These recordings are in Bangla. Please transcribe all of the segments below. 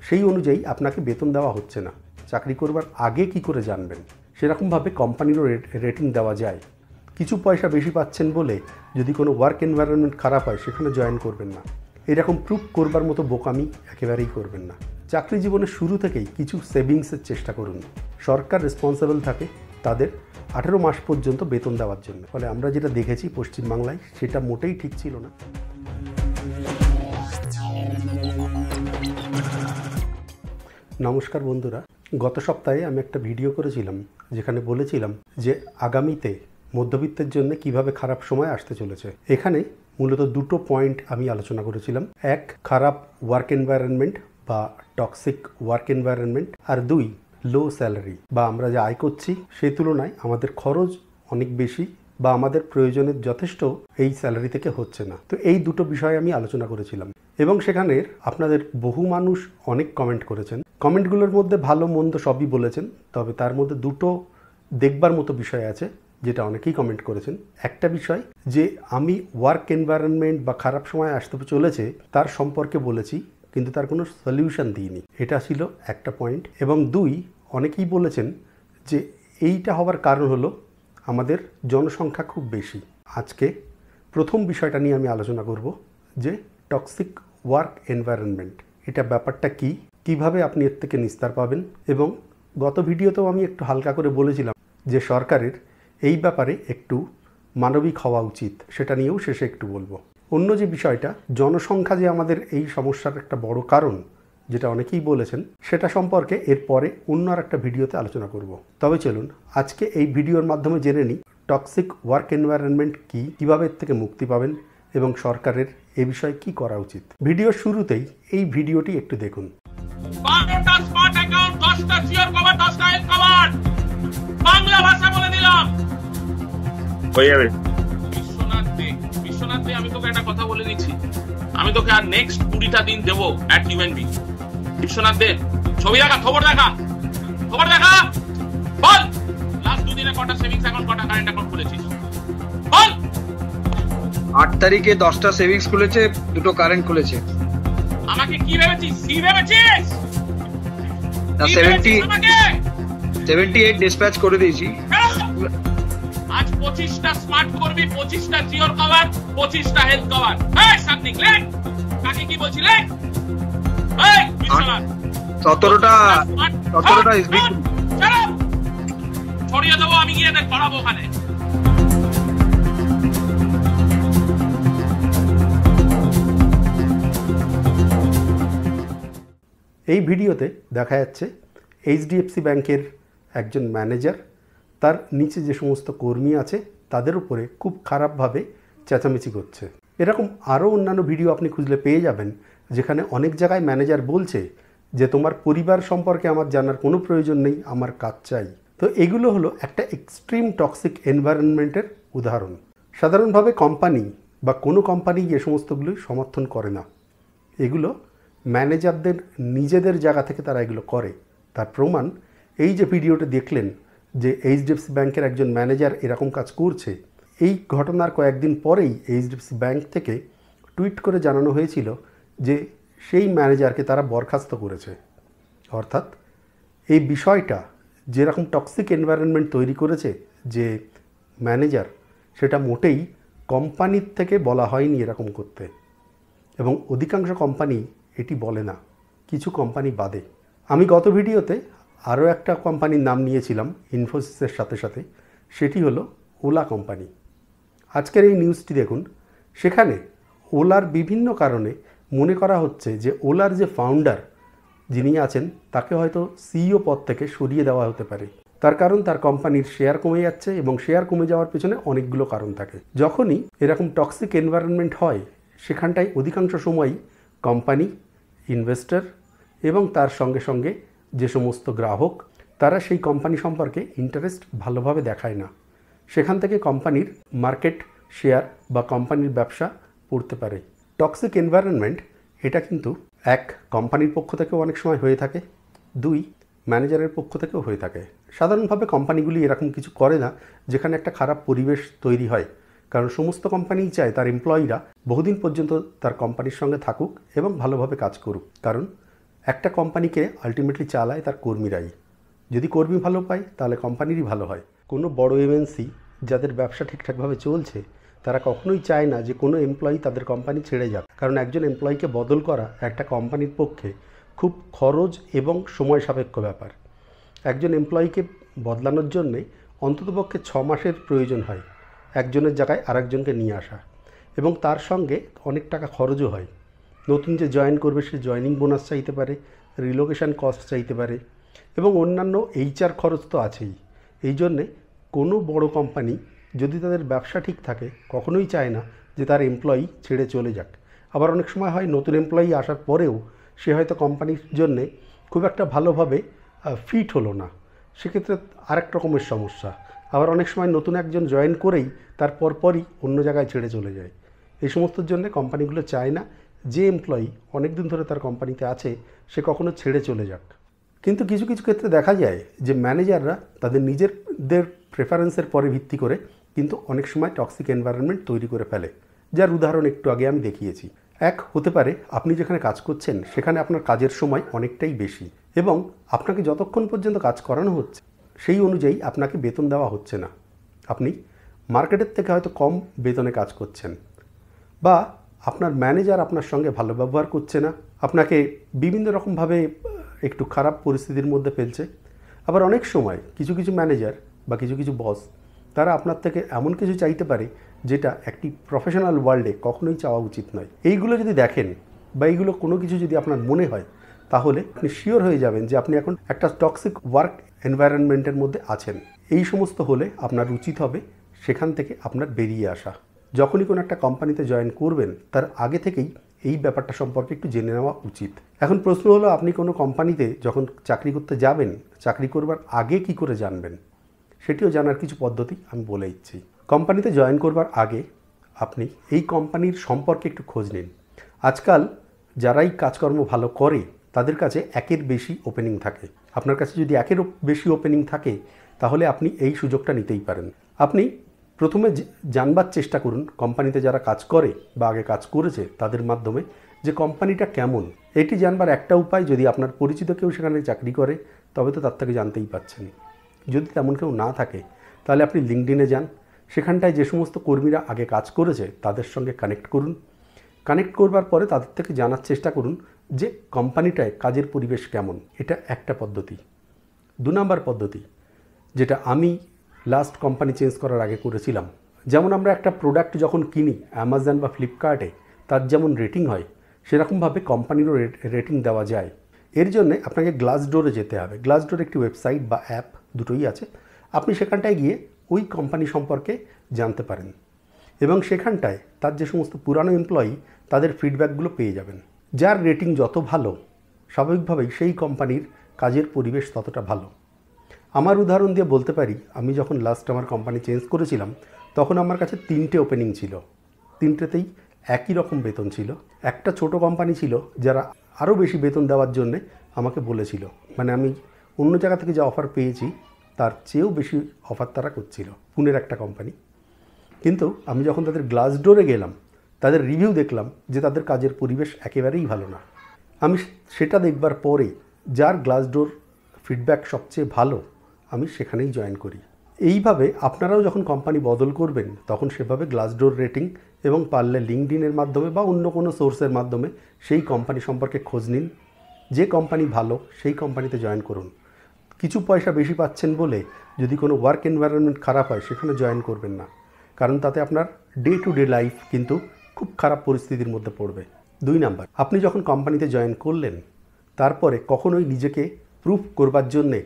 সেই অনুযায়ী আপনাকে বেতন দেওয়া হচ্ছে না। চাকরি করবার আগে কি করে জানবেন? সেরকমভাবে কোম্পানিরও রেটিং দেওয়া যায়। কিছু পয়সা বেশি পাচ্ছেন বলে যদি কোনো ওয়ার্ক এনভায়রনমেন্ট খারাপ হয় সেখানে জয়েন করবেন না। এরকম প্রুফ করবার মতো বোকামি একেবারেই করবেন না। চাকরি জীবনের শুরু থেকেই কিছু সেভিংসের চেষ্টা করুন। সরকার রেসপন্সিবল থাকে তাদের 18 মাস পর্যন্ত বেতন দেওয়ার জন্য। ফলে আমরা যেটা দেখেছি পশ্চিমবাংলায় সেটা মোটেই ঠিক ছিল না। নমস্কার বন্ধুরা, গত সপ্তাহে আমি একটা ভিডিও করেছিলাম যেখানে বলেছিলাম যে আগামীতে মধ্যবিত্তের জন্য কিভাবে খারাপ সময় আসতে চলেছে। এখানে মূলত দুটো পয়েন্ট আমি আলোচনা করেছিলাম। এক, খারাপ ওয়ার্ক এনভায়রনমেন্ট বা টক্সিক ওয়ার্ক এনভায়রনমেন্ট, আর দুই, লো স্যালারি বা আমরা যা আয় করছি সেই তুলনায় আমাদের খরচ অনেক বেশি বা আমাদের প্রয়োজনের যথেষ্ট এই স্যালারি থেকে হচ্ছে না। তো এই দুটো বিষয় আমি আলোচনা করেছিলাম এবং সেখানে আপনাদের বহু মানুষ অনেক কমেন্ট করেছেন। কমেন্টগুলোর মধ্যে ভালো মন্দ সবই বলেছেন, তবে তার মধ্যে দুটো দেখবার মতো বিষয় আছে যেটা অনেকেই কমেন্ট করেছেন। একটা বিষয় যে আমি ওয়ার্ক এনভায়রনমেন্ট বা খারাপ সময় আসতে চলেছে তার সম্পর্কে বলেছি, কিন্তু তার কোনো সলিউশন দিইনি। এটা ছিল একটা পয়েন্ট। এবং দুই, অনেকেই বলেছেন যে এইটা হওয়ার কারণ হলো আমাদের জনসংখ্যা খুব বেশি। আজকে প্রথম বিষয়টা নিয়ে আমি আলোচনা করব যে টক্সিক ওয়ার্ক এনভায়রনমেন্ট, এটা ব্যাপারটা কি, কিভাবে আপনি এর থেকে নিস্তার পাবেন। এবং গত ভিডিওতেও আমি একটু হালকা করে বলেছিলাম যে সরকারের এই ব্যাপারে একটু মানবিক হওয়া উচিত, সেটা নিয়েও শেষে একটু বলবো। অন্য যে বিষয়টা, জনসংখ্যা যে আমাদের এই সমস্যার একটা বড় কারণ যেটা অনেকেই বলেছেন, সেটা সম্পর্কে এরপরে অন্য আর একটা ভিডিওতে আলোচনা করব। তবে চলুন আজকে এই ভিডিওর মাধ্যমে জেনে নিই টক্সিক ওয়ার্ক এনভায়রনমেন্ট কি, কিভাবে এর থেকে মুক্তি পাবেন এবং সরকারের এ বিষয়ে কি করা উচিত। ভিডিওর শুরুতেই এই ভিডিওটি একটু দেখুন। 12টা স্মার্ট অ্যাকাউন্ট, 10টা জিওর কভার, 10টা হেলথ কভার, বাংলা ভাষা বলে দিলাম হয়ে যাবে। বিশ্বনাথ দে, আমি তোকে একটা কথা বলে দিচ্ছি, আমি তোকে আর নেক্সট 20টা দিন দেবো অ্যাট ইউএনবি। বিশ্বনাথ দে, ছবি দেখা, খবর দেখা, খবর দেখা, বল লাস্ট 2 দিনে কটা সেভিংস অ্যাকাউন্ট, কটা কারেন্ট অ্যাকাউন্ট খুলেছিস, বল। 8 তারিখে 10টা সেভিংস খুলেছে, 2টো কারেন্ট খুলেছে। আমাকে কি ভেবেছিস? সি ভেবেছিস? না, 78 ডিসপ্যাচ করে দিয়েছি। আজ 25টা স্মার্ট করবি, 25টা জিওর কভার, 25টা হেলথ কভার। এই সামথিং লেট, কাকে কি বলছিলে? এই বিশ্বনাথ, 17টা এসবি ছড়িয়ে দেবো, আমি গিয়ে দেখ পড়াবো ওখানে। এই ভিডিওতে দেখা যাচ্ছে এইচডিএফসি ব্যাংকের একজন ম্যানেজার তার নিচে যে সমস্ত কর্মী আছে তাদের উপরে খুব খারাপভাবে চেঁচামেচি করছে। এরকম আরও অন্যান্য ভিডিও আপনি খুঁজলে পেয়ে যাবেন যেখানে অনেক জায়গায় ম্যানেজার বলছে যে তোমার পরিবার সম্পর্কে আমার জানার কোনো প্রয়োজন নেই, আমার কাজ চাই। তো এগুলো হলো একটা এক্সট্রিম টক্সিক এনভায়রনমেন্টের উদাহরণ। সাধারণভাবে কোম্পানি বা কোনো কোম্পানি এ সমস্তগুলো সমর্থন করে না। এগুলো ম্যানেজারদের নিজেদের জায়গা থেকে তারা এগুলো করে। তার প্রমাণ এই যে ভিডিওটা দেখলেন যে এইচডিএফসি ব্যাংকের একজন ম্যানেজার এরকম কাজ করছে, এই ঘটনার কয়েকদিন পরেই এইচডিএফসি ব্যাংক থেকে টুইট করে জানানো হয়েছিল যে সেই ম্যানেজারকে তারা বরখাস্ত করেছে। অর্থাৎ এই বিষয়টা যেরকম টক্সিক এনভায়রনমেন্ট তৈরি করেছে যে ম্যানেজার, সেটা মোটেই কোম্পানির থেকে বলা হয়নি এরকম করতে। এবং অধিকাংশ কোম্পানি এটি বলে না, কিছু কোম্পানি বাদে। আমি গত ভিডিওতে আরও একটা কোম্পানির নাম নিয়েছিলাম ইনফোসিসের সাথে সাথে, সেটি হলো ওলা কোম্পানি। আজকের এই নিউজটি দেখুন, সেখানে ওলার বিভিন্ন কারণে মনে করা হচ্ছে যে ওলার যে ফাউন্ডার যিনি আছেন তাকে হয়তো সিইও পদ থেকে সরিয়ে দেওয়া হতে পারে। তার কারণ তার কোম্পানির শেয়ার কমে যাচ্ছে এবং শেয়ার কমে যাওয়ার পেছনে অনেকগুলো কারণ থাকে। যখনই এরকম টক্সিক এনভায়রনমেন্ট হয় সেখানটায় অধিকাংশ সময়ই কোম্পানি, ইনভেস্টর এবং তার সঙ্গে সঙ্গে যে সমস্ত গ্রাহক তারা সেই কোম্পানি সম্পর্কে ইন্টারেস্ট ভালোভাবে দেখায় না। সেখান থেকে কোম্পানির মার্কেট শেয়ার বা কোম্পানির ব্যবসা পড়তে পারে। টক্সিক এনভায়রনমেন্ট এটা কিন্তু এক, কোম্পানির পক্ষ থেকেও অনেক সময় হয়ে থাকে, দুই, ম্যানেজারের পক্ষ থেকেও হয়ে থাকে। সাধারণভাবে কোম্পানিগুলি এরকম কিছু করে না যেখানে একটা খারাপ পরিবেশ তৈরি হয়, কারণ সমস্ত কোম্পানিই চায় তার এমপ্লয়িরা বহুদিন পর্যন্ত তার কোম্পানির সঙ্গে থাকুক এবং ভালোভাবে কাজ করুক। কারণ একটা কোম্পানিকে আলটিমেটলি চালায় তার কর্মীরাই। যদি কর্মী ভালো পায় তাহলে কোম্পানিরই ভালো হয়। কোনো বড় এমএনসি যাদের ব্যবসা ঠিকঠাকভাবে চলছে তারা কখনোই চায় না যে কোনো এমপ্লয়ি তাদের কোম্পানি ছেড়ে যাক, কারণ একজন এমপ্লয়িকে বদল করা একটা কোম্পানির পক্ষে খুব খরচ এবং সময় সাপেক্ষ ব্যাপার। একজন এমপ্লয়িকে বদলানোর জন্যে অন্ততপক্ষে 6 মাসের প্রয়োজন হয় একজনের জায়গায় আরেকজনকে নিয়ে আসা, এবং তার সঙ্গে অনেক টাকা খরচও হয়। নতুন যে জয়েন করবে সে জয়েনিং বোনাস চাইতে পারে, রিলোকেশন কস্ট চাইতে পারে, এবং অন্যান্য HR খরচ তো আছেই। এই জন্যে কোনো বড় কোম্পানি যদি তাদের ব্যবসা ঠিক থাকে কখনোই চায় না যে তার এমপ্লয়ি ছেড়ে চলে যাক। আবার অনেক সময় হয় নতুন এমপ্লয়ি আসার পরেও সে হয়তো কোম্পানির জন্যে খুব একটা ভালোভাবে ফিট হলো না, সেক্ষেত্রে আরেক রকমের সমস্যা। আবার অনেক সময় নতুন একজন জয়েন করেই তার পরপরই অন্য জায়গায় ছেড়ে চলে যায়। এই সমস্তর জন্য কোম্পানিগুলো চায় না যে এমপ্লয়ি অনেক দিন ধরে তার কোম্পানিতে আছে সে কখনো ছেড়ে চলে যাক। কিন্তু কিছু কিছু ক্ষেত্রে দেখা যায় যে ম্যানেজাররা তাদের নিজেদের প্রেফারেন্সের পরে ভিত্তি করে কিন্তু অনেক সময় টক্সিক এনভায়রনমেন্ট তৈরি করে ফেলে, যার উদাহরণ একটু আগে আমি দেখিয়েছি। এক হতে পারে আপনি যেখানে কাজ করছেন সেখানে আপনার কাজের সময় অনেকটাই বেশি এবং আপনাকে যতক্ষণ পর্যন্ত কাজ করানো হচ্ছে সেই অনুযায়ী আপনাকে বেতন দেওয়া হচ্ছে না। আপনি মার্কেটের থেকে হয়তো কম বেতনে কাজ করছেন, বা আপনার ম্যানেজার আপনার সঙ্গে ভালো ব্যবহার করছে না, আপনাকে বিভিন্ন রকমভাবে একটু খারাপ পরিস্থিতির মধ্যে ফেলছে। আবার অনেক সময় কিছু কিছু ম্যানেজার বা কিছু কিছু বস তারা আপনার থেকে এমন কিছু চাইতে পারে যেটা একটি প্রফেশনাল ওয়ার্ল্ডে কখনোই চাওয়া উচিত নয়। এইগুলো যদি দেখেন বা এইগুলো কোনো কিছু যদি আপনার মনে হয় তাহলে আপনি শিওর হয়ে যাবেন যে আপনি এখন একটা টক্সিক ওয়ার্ক এনভায়রনমেন্টের মধ্যে আছেন। এই সমস্ত হলে আপনার উচিত হবে সেখান থেকে আপনার বেরিয়ে আসা। যখনই কোনো একটা কোম্পানিতে জয়েন করবেন তার আগে থেকেই এই ব্যাপারটা সম্পর্কে একটু জেনে নেওয়া উচিত। এখন প্রশ্ন হলো, আপনি কোনো কোম্পানিতে যখন চাকরি করতে যাবেন, চাকরি করবার আগে কি করে জানবেন? সেটিও জানার কিছু পদ্ধতি আমি বলে দিচ্ছি। কোম্পানিতে জয়েন করবার আগে আপনি এই কোম্পানির সম্পর্কে একটু খোঁজ নিন। আজকাল যারাই কাজকর্ম ভালো করে তাদের কাছে একের বেশি ওপেনিং থাকে। আপনার কাছে যদি একের বেশি ওপেনিং থাকে তাহলে আপনি এই সুযোগটা নিতেই পারেন। আপনি প্রথমে জানবার চেষ্টা করুন কোম্পানিতে যারা কাজ করে বা আগে কাজ করেছে তাদের মাধ্যমে যে কোম্পানিটা কেমন। এটি জানবার একটা উপায়, যদি আপনার পরিচিত কেউ সেখানে চাকরি করে তবে তো তার থেকে জানতেই পাচ্ছেন। যদি তেমন কেউ না থাকে তাহলে আপনি লিঙ্কডইনে যান, সেখানটায় যে সমস্ত কর্মীরা আগে কাজ করেছে তাদের সঙ্গে কানেক্ট করুন। কানেক্ট করবার পরে তাদের থেকে জানার চেষ্টা করুন যে কোম্পানিটায় কাজের পরিবেশ কেমন। এটা একটা পদ্ধতি। 2 নম্বর পদ্ধতি, যেটা আমি লাস্ট কোম্পানি চেঞ্জ করার আগে করেছিলাম, যেমন আমরা একটা প্রোডাক্ট যখন কিনি অ্যামাজন বা ফ্লিপকার্টে তার যেমন রেটিং হয় সেরকমভাবে কোম্পানিরও রেটিং দেওয়া যায়। এর জন্য আপনাকে গ্লাসডোরে যেতে হবে। গ্লাসডোর একটি ওয়েবসাইট বা অ্যাপ, দুটোই আছে। আপনি সেখানটায় গিয়ে ওই কোম্পানি সম্পর্কে জানতে পারেন এবং সেখানটায় তার যে সমস্ত পুরানো এমপ্লয়ি তাদের ফিডব্যাকগুলো পেয়ে যাবেন। যার রেটিং যত ভালো স্বাভাবিকভাবেই সেই কোম্পানির কাজের পরিবেশ ততটা ভালো। আমার উদাহরণ দিয়ে বলতে পারি, আমি যখন লাস্ট আমার কোম্পানি চেঞ্জ করেছিলাম তখন আমার কাছে 3টে ওপেনিং ছিল, 3টেতেই একই রকম বেতন ছিল। একটা ছোট কোম্পানি ছিল যারা আরও বেশি বেতন দেওয়ার জন্যে আমাকে বলেছিল, মানে আমি অন্য জায়গা থেকে যা অফার পেয়েছি তার চেয়েও বেশি অফার তারা করছিল, পুনের একটা কোম্পানি। কিন্তু আমি যখন তাদের গ্লাসডোরে গেলাম তাদের রিভিউ দেখলাম যে তাদের কাজের পরিবেশ একেবারেই ভালো না। আমি সেটা দেখবার পরে যার গ্লাসডোর ফিডব্যাক সবচেয়ে ভালো আমি সেখানেই জয়েন করি। এইভাবে আপনারাও যখন কোম্পানি বদল করবেন তখন সেভাবে গ্লাসডোর রেটিং এবং পারলে লিঙ্কডইনের মাধ্যমে বা অন্য কোনো সোর্সের মাধ্যমে সেই কোম্পানি সম্পর্কে খোঁজ নিন। যে কোম্পানি ভালো সেই কোম্পানিতে জয়েন করুন। কিছু পয়সা বেশি পাচ্ছেন বলে যদি কোনো ওয়ার্ক এনভায়রনমেন্ট খারাপ হয় সেখানে জয়েন করবেন না, কারণ তাতে আপনার ডে টু ডে লাইফ কিন্তু খুব খারাপ পরিস্থিতির মধ্যে পড়বে। 2 নাম্বার, আপনি যখন কোম্পানিতে জয়েন করলেন তারপরে কখনোই নিজেকে প্রুফ করবার জন্যে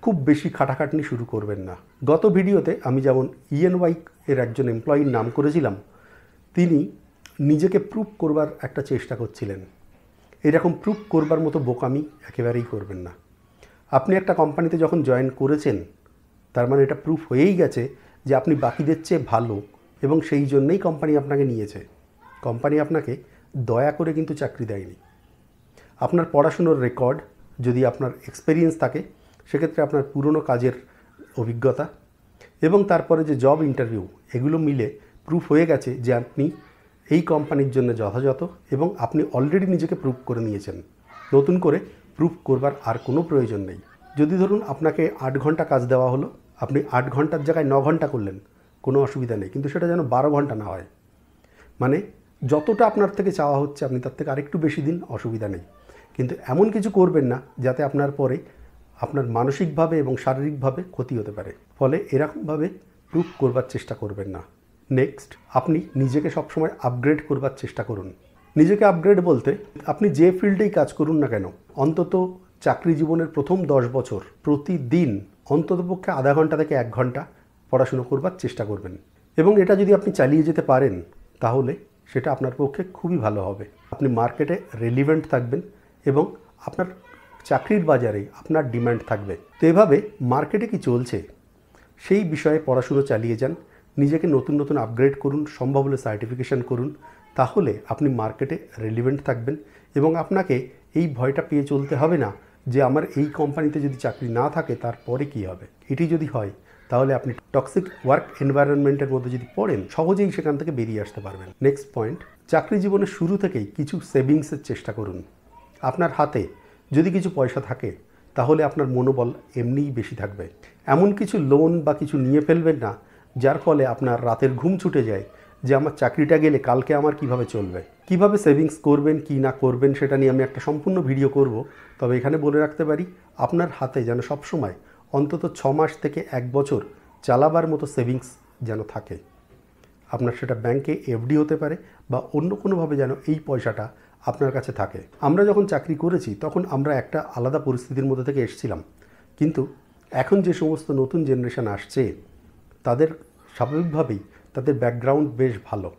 খুব বেশি খাটাখাটনি শুরু করবেন না। গত ভিডিওতে আমি যেমন ENY এর একজন এমপ্লয়ির নাম করেছিলাম, তিনি নিজেকে প্রুফ করবার একটা চেষ্টা করছিলেন। এরকম প্রুফ করবার মতো বোকামি একেবারেই করবেন না। আপনি একটা কোম্পানিতে যখন জয়েন করেছেন তার মানে এটা প্রুফ হয়েই গেছে যে আপনি বাকিদের চেয়ে ভালো এবং সেই জন্যেই কোম্পানি আপনাকে নিয়েছে। কোম্পানি আপনাকে দয়া করে কিন্তু চাকরি দেয়নি। আপনার পড়াশুনোর রেকর্ড, যদি আপনার এক্সপেরিয়েন্স থাকে সেক্ষেত্রে আপনার পুরনো কাজের অভিজ্ঞতা এবং তারপরে যে জব ইন্টারভিউ, এগুলো মিলে প্রুফ হয়ে গেছে যে আপনি এই কোম্পানির জন্য যথাযথ এবং আপনি অলরেডি নিজেকে প্রুভ করে নিয়েছেন। নতুন করে প্রুফ করবার আর কোনো প্রয়োজন নেই। যদি ধরুন আপনাকে 8 ঘন্টা কাজ দেওয়া হলো, আপনি 8 ঘন্টার জায়গায় 9 ঘন্টা করলেন, কোনো অসুবিধা নেই, কিন্তু সেটা যেন 12 ঘন্টা না হয়। মানে যতটা আপনার থেকে চাওয়া হচ্ছে আপনি তার থেকে আরেকটু বেশি দিন, অসুবিধা নেই, কিন্তু এমন কিছু করবেন না যাতে আপনার পরে আপনার মানসিকভাবে এবং শারীরিকভাবে ক্ষতি হতে পারে। ফলে এরকমভাবে প্রুফ করবার চেষ্টা করবেন না। নেক্সট, আপনি নিজেকে সবসময় আপগ্রেড করবার চেষ্টা করুন। নিজেকে আপগ্রেড বলতে আপনি যে ফিল্ডেই কাজ করুন না কেন, অন্তত চাকরি জীবনের প্রথম 10 বছর প্রতিদিন অন্ততপক্ষে আধা ঘন্টা থেকে 1 ঘন্টা পড়াশুনো করবার চেষ্টা করবেন। এবং এটা যদি আপনি চালিয়ে যেতে পারেন তাহলে সেটা আপনার পক্ষে খুবই ভালো হবে। আপনি মার্কেটে রেলিভেন্ট থাকবেন এবং আপনার চাকরির বাজারে আপনার ডিমান্ড থাকবে। তো এভাবে মার্কেটে কি চলছে সেই বিষয়ে পড়াশুনো চালিয়ে যান, নিজেকে নতুন নতুন আপগ্রেড করুন, সম্ভব হলে সার্টিফিকেশান করুন, তাহলে আপনি মার্কেটে রেলিভেন্ট থাকবেন এবং আপনাকে এই ভয়টা পেয়ে চলতে হবে না যে আমার এই কোম্পানিতে যদি চাকরি না থাকে তারপরে কি হবে। এটি যদি হয় তাহলে আপনি টক্সিক ওয়ার্ক এনভায়রনমেন্টের মধ্যে যদি পড়েন সহজেই সেখান থেকে বেরিয়ে আসতে পারবেন। নেক্সট পয়েন্ট, চাকরি জীবনের শুরু থেকেই কিছু সেভিংসের চেষ্টা করুন। আপনার হাতে যদি কিছু পয়সা থাকে তাহলে আপনার মনোবল এমনিই বেশি থাকবে। এমন কিছু লোন বা কিছু নিয়ে ফেলবেন না যার ফলে আপনার রাতের ঘুম ছুটে যায় যে আমার চাকরিটা গেলে কালকে আমার কিভাবে চলবে। কিভাবে সেভিংস করবেন কি না করবেন সেটা নিয়ে আমি একটা সম্পূর্ণ ভিডিও করব। তবে এখানে বলে রাখতে পারি, আপনার হাতে যেন সবসময় অন্তত 6 মাস থেকে 1 বছর চালাবার মতো সেভিংস যেন থাকে। আপনার সেটা ব্যাংকে এফডি হতে পারে বা অন্য কোনোভাবে যেন এই পয়সাটা আপনার কাছে থাকে। আমরা যখন চাকরি করেছি তখন আমরা একটা আলাদা পরিস্থিতির মধ্যে থেকে এসেছিলাম, কিন্তু এখন যে সমস্ত নতুন জেনারেশন আসছে তাদের স্বাভাবিকভাবেই তাদের ব্যাকগ্রাউন্ড বেশ ভালো।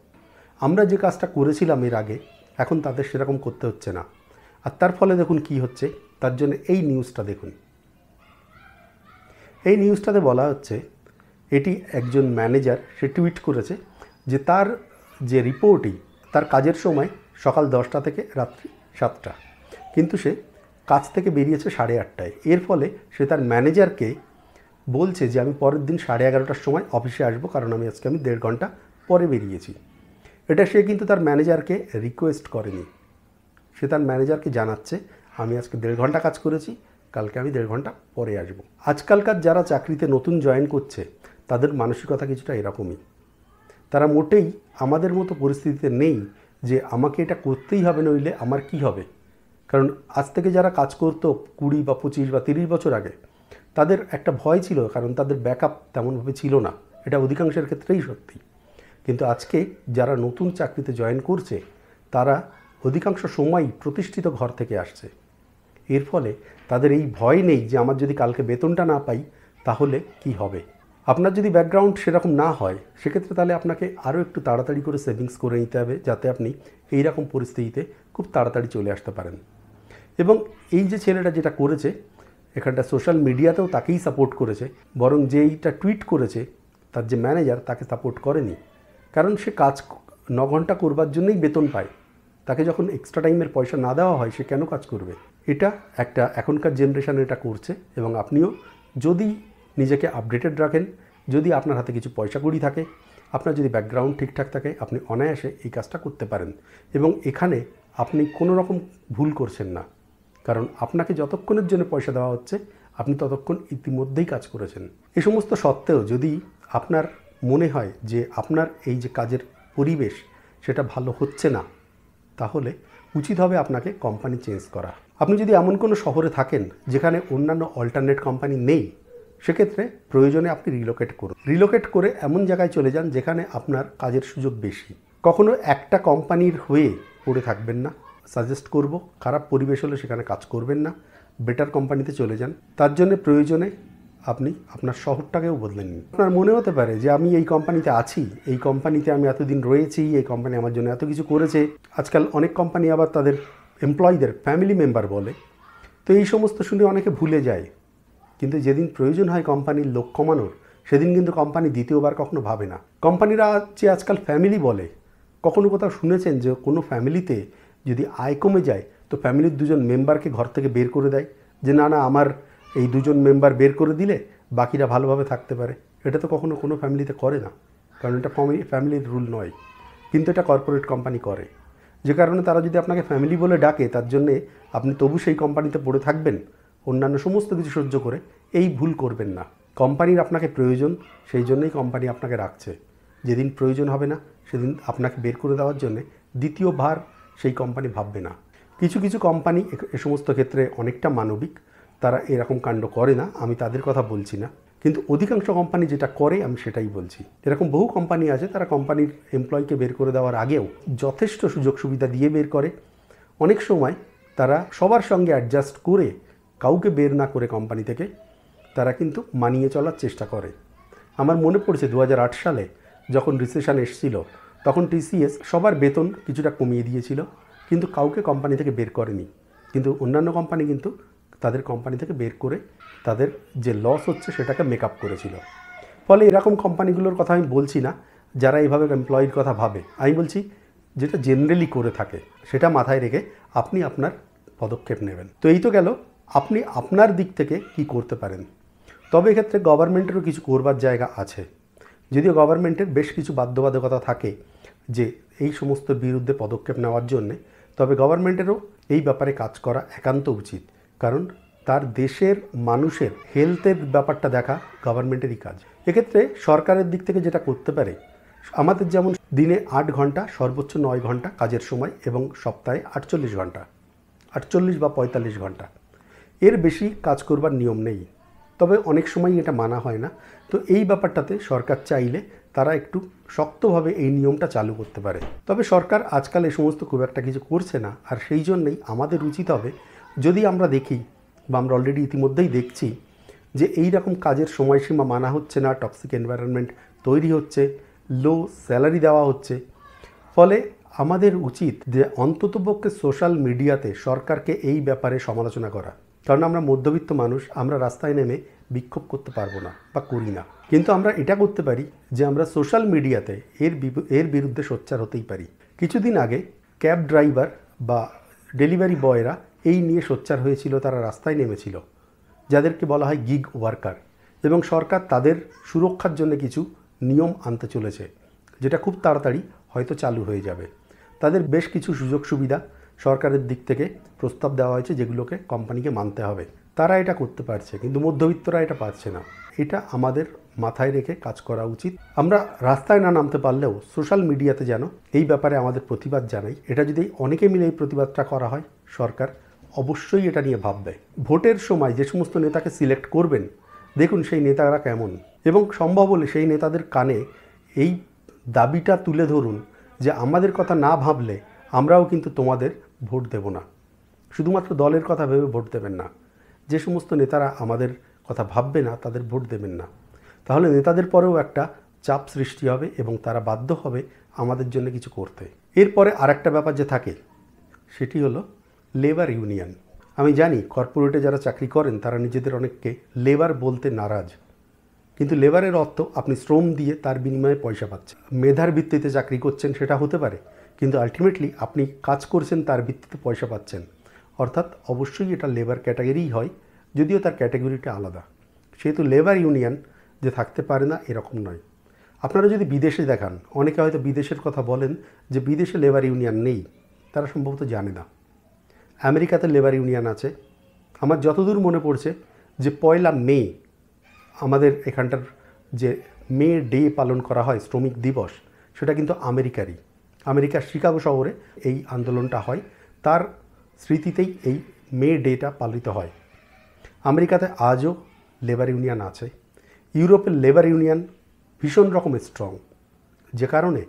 আমরা যে কাজটা করেছিলাম এর আগে এখন তাদের সেরকম করতে হচ্ছে না। আর তার ফলে দেখুন কি হচ্ছে, তার জন্য এই নিউজটা দেখুন। এই নিউজটাতে বলা হচ্ছে, এটি একজন ম্যানেজার সে টুইট করেছে যে তার যে রিপোর্টই তার কাজের সময় সকাল 10টা থেকে রাত্রি 7টা, কিন্তু সে কাজ থেকে বেরিয়েছে 8:30টায়। এর ফলে সে তার ম্যানেজারকে বলছে যে আমি পরের দিন 11:30টার সময় অফিসে আসবো, কারণ আমি আজকে 1.5 ঘন্টা পরে বেরিয়েছি। এটা সে কিন্তু তার ম্যানেজারকে রিকোয়েস্ট করেনি, সে তার ম্যানেজারকে জানাচ্ছে আমি আজকে 1.5 ঘন্টা কাজ করেছি, কালকে আমি 1.5 ঘন্টা পরে আসবো। আজকালকার যারা চাকরিতে নতুন জয়েন করছে তাদের মানসিকতা কিছুটা এরকমই। তারা মোটেই আমাদের মতো পরিস্থিতিতে নেই যে আমাকে এটা করতেই হবে নইলে আমার কি হবে। কারণ আজ থেকে যারা কাজ করতো 20 বা 25 বা 30 বছর আগে, তাদের একটা ভয় ছিল, কারণ তাদের ব্যাকআপ তেমনভাবে ছিল না। এটা অধিকাংশের ক্ষেত্রেই সত্যি। কিন্তু আজকে যারা নতুন চাকরিতে জয়েন করছে তারা অধিকাংশ সময়ই প্রতিষ্ঠিত ঘর থেকে আসছে। এর ফলে তাদের এই ভয় নেই যে আমার যদি কালকে বেতনটা না পাই তাহলে কি হবে। আপনার যদি ব্যাকগ্রাউন্ড সেরকম না হয় সেক্ষেত্রে তাহলে আপনাকে আরও একটু তাড়াতাড়ি করে সেভিংস করে নিতে হবে, যাতে আপনি এই রকম পরিস্থিতিতে খুব তাড়াতাড়ি চলে আসতে পারেন। এবং এই যে ছেলেটা যেটা করেছে, এখানটা সোশ্যাল মিডিয়াতেও তাকেই সাপোর্ট করেছে, বরং যেইটা টুইট করেছে তার যে ম্যানেজার তাকে সাপোর্ট করেনি। কারণ সে কাজ 9 ঘন্টা করবার জন্যই বেতন পায়, তাকে যখন এক্সট্রা টাইমের পয়সা না দেওয়া হয় সে কেন কাজ করবে। এটা একটা এখনকার জেনারেশন এটা করছে। এবং আপনিও যদি নিজেকে আপডেটেড রাখেন, যদি আপনার হাতে কিছু পয়সা কড়ি থাকে, আপনার যদি ব্যাকগ্রাউন্ড ঠিকঠাক থাকে, আপনি অনায়াসে এই কাজটা করতে পারেন। এবং এখানে আপনি কোনো রকম ভুল করছেন না, কারণ আপনাকে যতক্ষণের জন্য পয়সা দেওয়া হচ্ছে আপনি ততক্ষণ ইতিমধ্যেই কাজ করেছেন। এই সমস্ত সত্ত্বেও যদি আপনার মনে হয় যে আপনার এই যে কাজের পরিবেশ সেটা ভালো হচ্ছে না, তাহলে উচিত হবে আপনাকে কোম্পানি চেঞ্জ করা। আপনি যদি এমন কোনো শহরে থাকেন যেখানে অন্যান্য অল্টারনেট কোম্পানি নেই, সেক্ষেত্রে প্রয়োজনে আপনি রিলোকেট করুন। রিলোকেট করে এমন জায়গায় চলে যান যেখানে আপনার কাজের সুযোগ বেশি। কখনো একটা কোম্পানির হয়ে পড়ে থাকবেন না। সাজেস্ট করব, খারাপ পরিবেশ হলে সেখানে কাজ করবেন না, বেটার কোম্পানিতে চলে যান। তার জন্য প্রয়োজনে আপনি আপনার শহরটাকেও বদলে নিন। আপনার মনে হতে পারে যে আমি এই কোম্পানিতে আছি, এই কোম্পানিতে আমি এতদিন রয়েছি, এই কোম্পানি আমার জন্য এত কিছু করেছে। আজকাল অনেক কোম্পানি আবার তাদের এমপ্লয়ীদের ফ্যামিলি মেম্বার বলে। তো এই সমস্ত শুনে অনেকে ভুলে যায়, কিন্তু যেদিন প্রয়োজন হয় কোম্পানির লোক কমানোর, সেদিন কিন্তু কোম্পানি দ্বিতীয়বার কখনো ভাবে না। কোম্পানিরা যে আজকাল ফ্যামিলি বলে, কখনো কোথাও শুনেছেন যে কোনো ফ্যামিলিতে যদি আয় কমে যায় তো ফ্যামিলির 2জন মেম্বারকে ঘর থেকে বের করে দেয়, যে না আমার এই 2জন মেম্বার বের করে দিলে বাকিরা ভালোভাবে থাকতে পারে। এটা তো কখনো কোনো ফ্যামিলিতে করে না, কারণ এটা ফ্যামিলির রুল নয়, কিন্তু এটা কর্পোরেট কোম্পানি করে। যে কারণে তারা যদি আপনাকে ফ্যামিলি বলে ডাকে, তার জন্যে আপনি তবু সেই কোম্পানিতে পড়ে থাকবেন অন্যান্য সমস্ত কিছু সহ্য করে, এই ভুল করবেন না। কোম্পানির আপনাকে প্রয়োজন, সেই জন্যই কোম্পানি আপনাকে রাখছে। যেদিন প্রয়োজন হবে না সেদিন আপনাকে বের করে দেওয়ার জন্যে দ্বিতীয়বার সেই কোম্পানি ভাববে না। কিছু কিছু কোম্পানি এ সমস্ত ক্ষেত্রে অনেকটা মানবিক, তারা এরকম কাণ্ড করে না, আমি তাদের কথা বলছি না, কিন্তু অধিকাংশ কোম্পানি যেটা করে আমি সেটাই বলছি। এরকম বহু কোম্পানি আছে তারা কোম্পানির এমপ্লয়িকে বের করে দেওয়ার আগেও যথেষ্ট সুযোগ সুবিধা দিয়ে বের করে। অনেক সময় তারা সবার সঙ্গে অ্যাডজাস্ট করে কাউকে বের না করে কোম্পানি থেকে তারা কিন্তু মানিয়ে চলার চেষ্টা করে। আমার মনে পড়ছে 2008 সালে যখন রিসেশন এসেছিল, তখন টিসিএস সবার বেতন কিছুটা কমিয়ে দিয়েছিল, কিন্তু কাউকে কোম্পানি থেকে বের করেনি। কিন্তু অন্যান্য কোম্পানি কিন্তু তাদের কোম্পানি থেকে বের করে তাদের যে লস হচ্ছে সেটাকে মেকআপ করেছিল। ফলে এরকম কোম্পানিগুলোর কথা আমি বলছি না যারা এইভাবে এমপ্লয়ির কথা ভাবে, আমি বলছি যেটা জেনারেলি করে থাকে, সেটা মাথায় রেখে আপনি আপনার পদক্ষেপ নেবেন। তো এই তো গেল আপনি আপনার দিক থেকে কি করতে পারেন। তবে এক্ষেত্রে গভর্নমেন্টেরও কিছু করবার জায়গা আছে, যদিও গভর্নমেন্টের বেশ কিছু বাধ্যবাধকতা থাকে যে এই সমস্ত বিরুদ্ধে পদক্ষেপ নেওয়ার জন্যে, তবে গভর্নমেন্টেরও এই ব্যাপারে কাজ করা একান্ত উচিত, কারণ তার দেশের মানুষের হেলথের ব্যাপারটা দেখা গভর্নমেন্টেরই কাজ। এক্ষেত্রে সরকারের দিক থেকে যেটা করতে পারে, আমাদের যেমন দিনে 8 ঘন্টা সর্বোচ্চ 9 ঘন্টা কাজের সময় এবং সপ্তাহে 48 ঘন্টা, 48 বা 45 ঘন্টা, এর বেশি কাজ করবার নিয়ম নেই। তবে অনেক সময় এটা মানা হয় না। তো এই ব্যাপারটাতে সরকার চাইলে তারা একটু শক্তভাবে এই নিয়মটা চালু করতে পারে। তবে সরকার আজকাল এই সমস্ত খুব একটা কিছু করছে না, আর সেই জন্যেই আমাদের উচিত হবে, যদি আমরা দেখি বা আমরা অলরেডি ইতিমধ্যেই দেখছি যে এই রকম কাজের সময়সীমা মানা হচ্ছে না, টক্সিক এনভায়রনমেন্ট তৈরি হচ্ছে, লো স্যালারি দেওয়া হচ্ছে, ফলে আমাদের উচিত যে অন্ততপক্ষে সোশ্যাল মিডিয়াতে সরকারকে এই ব্যাপারে সমালোচনা করা। কারণ আমরা মধ্যবিত্ত মানুষ, আমরা রাস্তায় নেমে বিক্ষোভ করতে পারবো না বা করি না, কিন্তু আমরা এটা করতে পারি যে আমরা সোশ্যাল মিডিয়াতে এর বিরুদ্ধে সোচ্চার হতেই পারি। কিছুদিন আগে ক্যাব ড্রাইভার বা ডেলিভারি বয়রা এই নিয়ে সোচ্চার হয়েছিল, তারা রাস্তায় নেমেছিল, যাদেরকে বলা হয় গিগ ওয়ার্কার, এবং সরকার তাদের সুরক্ষার জন্য কিছু নিয়ম আনতে চলেছে, যেটা খুব তাড়াতাড়ি হয়তো চালু হয়ে যাবে। তাদের বেশ কিছু সুযোগ সুবিধা সরকারের দিক থেকে প্রস্তাব দেওয়া হয়েছে, যেগুলোকে কোম্পানিকে মানতে হবে। তারা এটা করতে পারছে, কিন্তু মধ্যবিত্তরা এটা পারছে না। এটা আমাদের মাথায় রেখে কাজ করা উচিত। আমরা রাস্তায় না নামতে পারলেও সোশ্যাল মিডিয়াতে যেন এই ব্যাপারে আমাদের প্রতিবাদ জানাই। এটা যদি অনেকে মিলে এই প্রতিবাদটা করা হয়, সরকার অবশ্যই এটা নিয়ে ভাববে। ভোটের সময় যে সমস্ত নেতাকে সিলেক্ট করবেন, দেখুন সেই নেতারা কেমন, এবং সম্ভব হলে সেই নেতাদের কানে এই দাবিটা তুলে ধরুন যে আমাদের কথা না ভাবলে আমরাও কিন্তু তোমাদের ভোট দেব না। শুধুমাত্র দলের কথা ভেবে ভোট দেবেন না। যে সমস্ত নেতারা আমাদের কথা ভাববে না তাদের ভোট দেবেন না। তাহলে নেতাদের পরেও একটা চাপ সৃষ্টি হবে এবং তারা বাধ্য হবে আমাদের জন্য কিছু করতে। এরপরে আরেকটা ব্যাপার যে থাকে, সেটি হলো লেবার ইউনিয়ন। আমি জানি কর্পোরেটে যারা চাকরি করেন তারা নিজেদের অনেককে লেবার বলতে নারাজ, কিন্তু লেবারের অর্থ আপনি শ্রম দিয়ে তার বিনিময়ে পয়সা পাচ্ছেন। মেধার ভিত্তিতে চাকরি করছেন সেটা হতে পারে, কিন্তু আলটিমেটলি আপনি কাজ করছেন তার ভিত্তিতে পয়সা পাচ্ছেন, অর্থাৎ অবশ্যই এটা লেবার ক্যাটাগরিই হয়, যদিও তার ক্যাটাগরিটা আলাদা। সেহেতু লেবার ইউনিয়ন যে থাকতে পারে না এরকম নয়। আপনারা যদি বিদেশে দেখান, অনেকে হয়তো বিদেশের কথা বলেন যে বিদেশে লেবার ইউনিয়ন নেই, তারা সম্ভবত জানে না। আমেরিকাতে লেবার ইউনিয়ন আছে। আমার যতদূর মনে পড়ছে যে 1 মে আমাদের এখানটার যে মে ডে পালন করা হয়, শ্রমিক দিবস, সেটা কিন্তু আমেরিকার শিকাগো শহরে এই আন্দোলনটা হয়, তার স্মৃতিতেই এই মে ডেটা পালিত হয়। আমেরিকাতে আজও লেবার ইউনিয়ন আছে। ইউরোপের লেবার ইউনিয়ন ভীষণ রকমের স্ট্রং, যে কারণে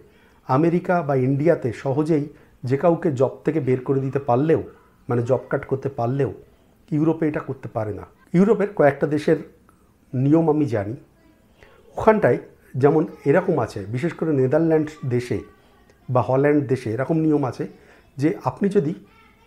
আমেরিকা বা ইন্ডিয়াতে সহজেই যে কাউকে জব থেকে বের করে দিতে পারলেও, মানে জব কাট করতে পারলেও, ইউরোপে এটা করতে পারে না। ইউরোপের কয়েকটা দেশের নিয়ম আমি জানি, ওখানটায় যেমন এরকম আছে, বিশেষ করে নেদারল্যান্ড দেশে বা হল্যান্ড দেশে এরকম নিয়ম আছে যে আপনি যদি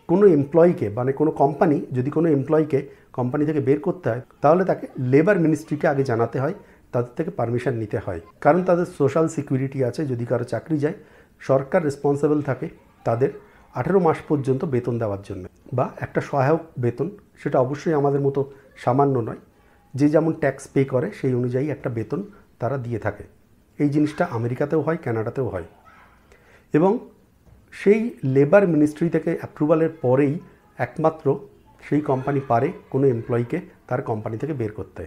কোনো এমপ্লয়িকে, মানে কোনো কোম্পানি যদি কোনো এমপ্লয়িকে কোম্পানি থেকে বের করতে হয়, তাহলে তাকে লেবার মিনিস্ট্রিকে আগে জানাতে হয়, তাদের থেকে পারমিশন নিতে হয়। কারণ তাদের সোশ্যাল সিকিউরিটি আছে, যদি কারো চাকরি যায় সরকার রেসপন্সিবল থাকে তাদের 18 মাস পর্যন্ত বেতন দেওয়ার জন্য, বা একটা সহায়ক বেতন, সেটা অবশ্যই আমাদের মতো সামান্য নয়, যে যেমন ট্যাক্স পে করে সেই অনুযায়ী একটা বেতন তারা দিয়ে থাকে। এই জিনিসটা আমেরিকাতেও হয়, কানাডাতেও হয়। এবং সেই লেবার মিনিস্ট্রি থেকে অ্যাপ্রুভালের পরেই একমাত্র সেই কোম্পানি পারে কোনো এমপ্লয়িকে তার কোম্পানি থেকে বের করতে।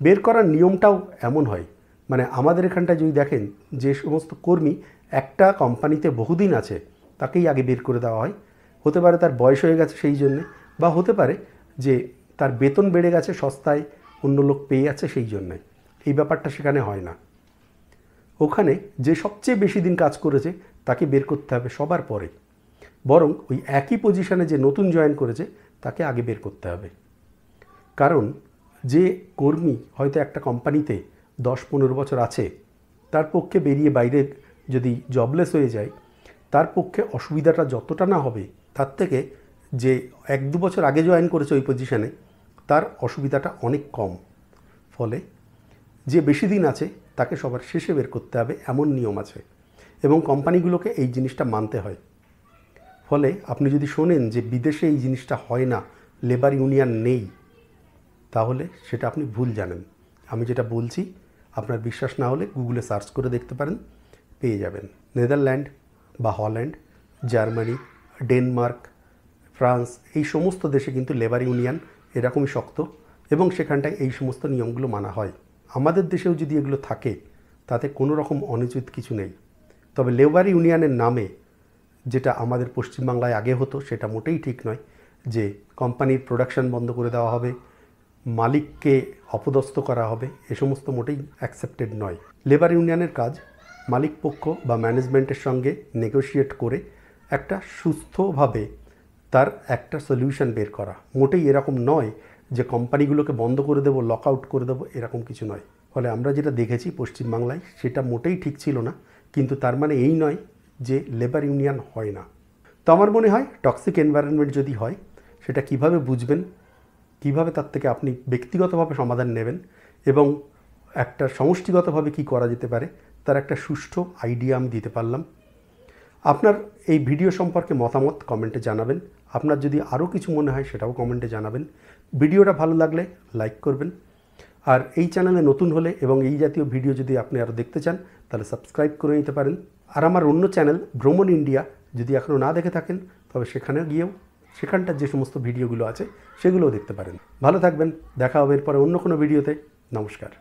বের করার নিয়মটাও এমন হয়, মানে আমাদের এখানটায় যদি দেখেন যে সমস্ত কর্মী একটা কোম্পানিতে বহুদিন আছে তাকেই আগে বের করে দেওয়া হয়। হতে পারে তার বয়স হয়ে গেছে সেই জন্যে, বা হতে পারে যে তার বেতন বেড়ে গেছে, সস্তায় অন্য লোক পেয়ে আছে সেই জন্যে। এই ব্যাপারটা সেখানে হয় না। ওখানে যে সবচেয়ে বেশি দিন কাজ করেছে তাকে বের করতে হবে সবার পরে, বরং ওই একই পজিশনে যে নতুন জয়েন করেছে তাকে আগে বের করতে হবে। কারণ যে কর্মী হয়তো একটা কোম্পানিতে 10-15 বছর আছে, তার পক্ষে বেরিয়ে বাইরে যদি জবলেস হয়ে যায়, তার পক্ষে অসুবিধাটা যতটা না হবে তার থেকে যে 1-2 বছর আগে জয়েন করেছে ওই পজিশনে তার অসুবিধাটা অনেক কম। ফলে যে বেশি দিন আছে তাকে সবার শেষে বের করতে হবে, এমন নিয়ম আছে এবং কোম্পানিগুলোকে এই জিনিসটা মানতে হয়। ফলে আপনি যদি শোনেন যে বিদেশে এই জিনিসটা হয় না, লেবার ইউনিয়ন নেই, তাহলে সেটা আপনি ভুল জানেন। আমি যেটা বলছি আপনার বিশ্বাস না হলে গুগলে সার্চ করে দেখতে পারেন, পেয়ে যাবেন। নেদারল্যান্ড বা হল্যান্ড, জার্মানি, ডেনমার্ক, ফ্রান্স, এই সমস্ত দেশে কিন্তু লেবার ইউনিয়ন এরকমই শক্ত এবং সেখানটায় এই সমস্ত নিয়মগুলো মানা হয়। আমাদের দেশেও যদি এগুলো থাকে তাতে কোনো রকম অনুচিত কিছু নেই। তবে লেবার ইউনিয়নের নামে যেটা আমাদের পশ্চিমবাংলায় আগে হতো সেটা মোটেই ঠিক নয়, যে কোম্পানির প্রোডাকশন বন্ধ করে দেওয়া হবে, মালিককে অপদস্থ করা হবে, এ সমস্ত মোটেই অ্যাকসেপ্টেড নয়। লেবার ইউনিয়নের কাজ মালিক পক্ষ বা ম্যানেজমেন্টের সঙ্গে নেগোশিয়েট করে একটা সুস্থভাবে তার একটা সলিউশন বের করা। মোটেই এরকম নয় যে কোম্পানিগুলোকে বন্ধ করে দেবো, লক আউট করে দেবো, এরকম কিছু নয়। ফলে আমরা যেটা দেখেছি পশ্চিমবাংলায় সেটা মোটেই ঠিক ছিল না, কিন্তু তার মানে এই নয় যে লেবার ইউনিয়ন হয় না। তো আমার মনে হয় টক্সিক এনভায়রনমেন্ট যদি হয় সেটা কিভাবে বুঝবেন, কিভাবে তার থেকে আপনি ব্যক্তিগতভাবে সমাধান নেবেন এবং একটা সমষ্টিগতভাবে কি করা যেতে পারে তার একটা সুষ্ঠু আইডিয়া আমি দিতে পারলাম। আপনার এই ভিডিও সম্পর্কে মতামত কমেন্টে জানাবেন। আপনার যদি আরও কিছু মনে হয় সেটাও কমেন্টে জানাবেন। ভিডিওটা ভালো লাগলে লাইক করবেন, আর এই চ্যানেলে নতুন হলে এবং এই জাতীয় ভিডিও যদি আপনি আরও দেখতে চান তাহলে সাবস্ক্রাইব করে নিতে পারেন। আর আমার অন্য চ্যানেল ভ্রমণ ইন্ডিয়া যদি এখনও না দেখে থাকেন তবে সেখানে গিয়েও সেখানটার যে সমস্ত ভিডিওগুলো আছে সেগুলোও দেখতে পারেন। ভালো থাকবেন, দেখা হবে এরপরে অন্য কোনো ভিডিওতে। নমস্কার।